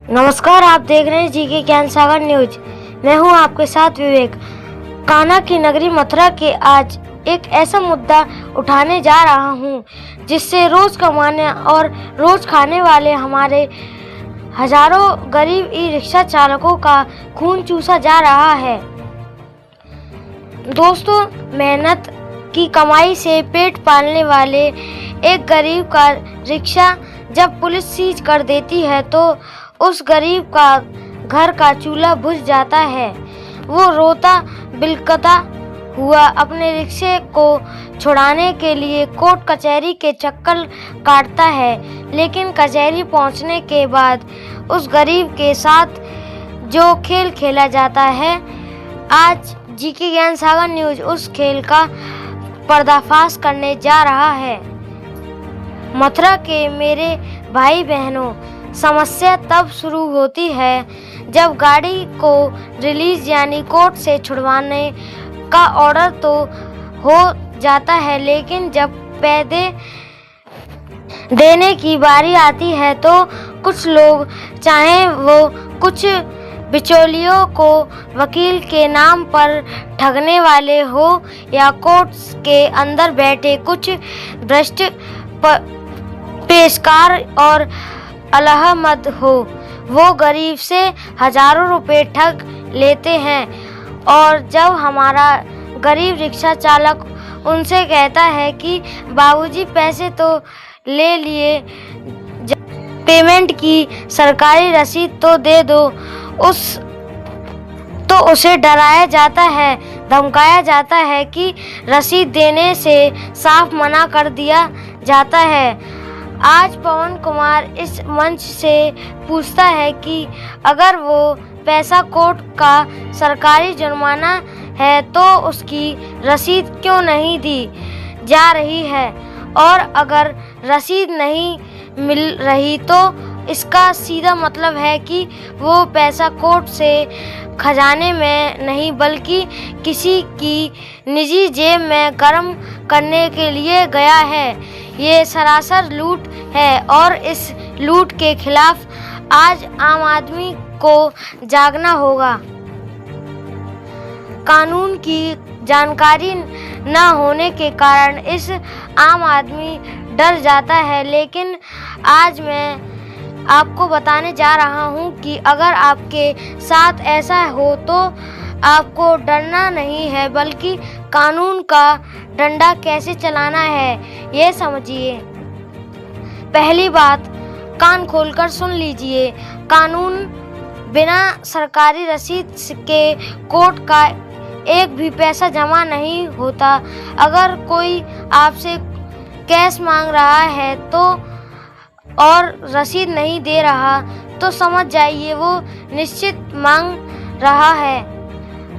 नमस्कार, आप देख रहे हैं जीके ज्ञान सागर न्यूज। मैं हूं आपके साथ विवेक। कान्हा की नगरी मथुरा के आज एक ऐसा मुद्दा उठाने जा रहा हूं जिससे रोज कमाने और रोज खाने वाले हमारे हजारों गरीब ई रिक्शा चालकों का खून चूसा जा रहा है। दोस्तों, मेहनत की कमाई से पेट पालने वाले एक गरीब का रिक्शा जब पुलिस सीज कर देती है तो उस गरीब का घर का चूल्हा बुझ जाता है। वो रोता बिलखता हुआ अपने रिक्शे को छुड़ाने के लिए कोर्ट कचहरी के चक्कर काटता है, लेकिन कचहरी पहुंचने के बाद उस गरीब के साथ जो खेल खेला जाता है, आज जीके ज्ञान सागर न्यूज उस खेल का पर्दाफाश करने जा रहा है। मथुरा के मेरे भाई बहनों, समस्या तब शुरू होती है जब गाड़ी को रिलीज यानी कोर्ट से छुड़वाने का ऑर्डर तो हो जाता है, लेकिन जब पैसे देने की बारी आती है तो कुछ लोग, चाहे वो कुछ बिचौलियों को वकील के नाम पर ठगने वाले हो या कोर्ट के अंदर बैठे कुछ भ्रष्ट पेशकार और अलहमद हो, वो गरीब से हजारों रुपए ठग लेते हैं। और जब हमारा गरीब रिक्शा चालक उनसे कहता है कि बाबूजी पैसे तो ले लिए, पेमेंट की सरकारी रसीद तो दे दो, तो उसे डराया जाता है, धमकाया जाता है कि रसीद देने से साफ मना कर दिया जाता है। आज पवन कुमार इस मंच से पूछता है कि अगर वो पैसा कोर्ट का सरकारी जुर्माना है तो उसकी रसीद क्यों नहीं दी जा रही है, और अगर रसीद नहीं मिल रही तो इसका सीधा मतलब है कि वो पैसा कोर्ट से खजाने में नहीं बल्कि किसी की निजी जेब में गर्म करने के लिए गया है। ये सरासर लूट है और इस लूट के खिलाफ आज आम आदमी को जागना होगा। कानून की जानकारी न होने के कारण इस आम आदमी डर जाता है, लेकिन आज मैं आपको बताने जा रहा हूं कि अगर आपके साथ ऐसा हो तो आपको डरना नहीं है बल्कि कानून का डंडा कैसे चलाना है ये समझिए। पहली बात, कान खोलकर सुन लीजिए। कानून बिना सरकारी रसीद के कोर्ट का एक भी पैसा जमा नहीं होता। अगर कोई आपसे कैश मांग रहा है तो और रसीद नहीं दे रहा तो समझ जाइए वो निश्चित मांग रहा है।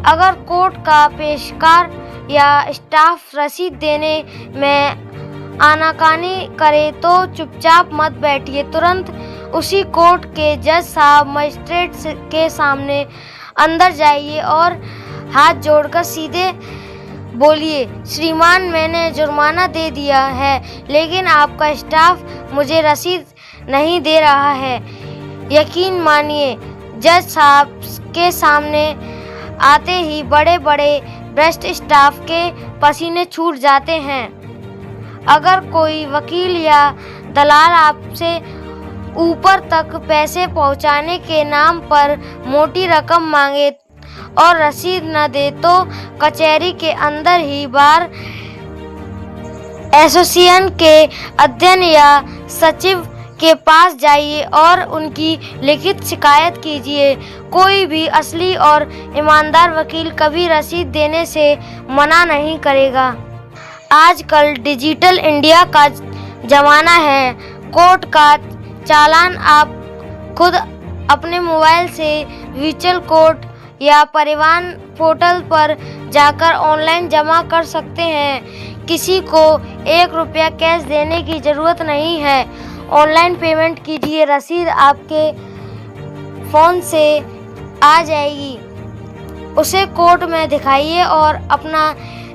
अगर कोर्ट का पेशकार या स्टाफ रसीद देने में आनाकानी करे तो चुपचाप मत बैठिए, तुरंत उसी कोर्ट के जज साहब मजिस्ट्रेट के सामने अंदर जाइए और हाथ जोड़कर सीधे बोलिए, श्रीमान मैंने जुर्माना दे दिया है लेकिन आपका स्टाफ मुझे रसीद नहीं दे रहा है। यकीन मानिए, जज साहब के सामने आते ही बड़े बड़े भ्रष्ट स्टाफ के पसीने छूट जाते हैं। अगर कोई वकील या दलाल आपसे ऊपर तक पैसे पहुंचाने के नाम पर मोटी रकम मांगे और रसीद न दे तो कचहरी के अंदर ही बार एसोसिएशन के अध्यक्ष या सचिव के पास जाइए और उनकी लिखित शिकायत कीजिए। कोई भी असली और ईमानदार वकील कभी रसीद देने से मना नहीं करेगा। आजकल डिजिटल इंडिया का जमाना है। कोर्ट का चालान आप खुद अपने मोबाइल से वर्चुअल कोर्ट या परिवहन पोर्टल पर जाकर ऑनलाइन जमा कर सकते हैं। किसी को 1 रुपया कैश देने की ज़रूरत नहीं है। ऑनलाइन पेमेंट कीजिए, रसीद आपके फ़ोन से आ जाएगी, उसे कोर्ट में दिखाइए और अपना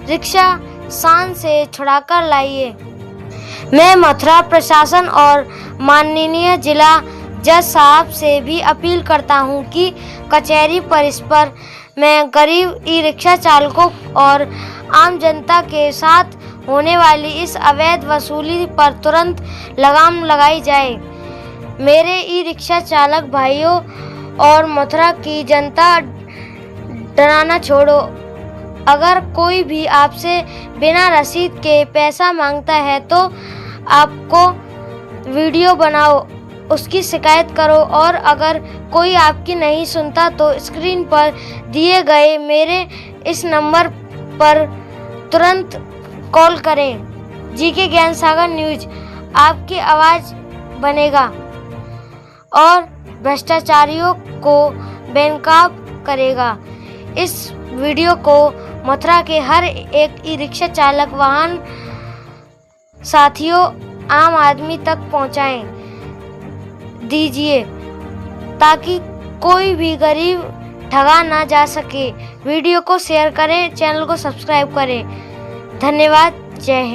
रिक्शा शान से छुड़ाकर लाइए। मैं मथुरा प्रशासन और माननीय जिला जज साहब से भी अपील करता हूं कि कचहरी परिसर में गरीब ई रिक्शा चालकों और आम जनता के साथ होने वाली इस अवैध वसूली पर तुरंत लगाम लगाई जाए। मेरे ई रिक्शा चालक भाइयों और मथुरा की जनता, डराना छोड़ो। अगर कोई भी आपसे बिना रसीद के पैसा मांगता है तो आपको वीडियो बनाओ, उसकी शिकायत करो और अगर कोई आपकी नहीं सुनता तो स्क्रीन पर दिए गए मेरे इस नंबर पर तुरंत कॉल करें। जीके ज्ञान सागर न्यूज आपकी आवाज़ बनेगा और भ्रष्टाचारियों को बेनकाब करेगा। इस वीडियो को मथुरा के हर एक ई रिक्शा चालक, वाहन साथियों, आम आदमी तक पहुंचाएं दीजिए ताकि कोई भी गरीब ठगा ना जा सके। वीडियो को शेयर करें, चैनल को सब्सक्राइब करें। धन्यवाद। जय हिंद।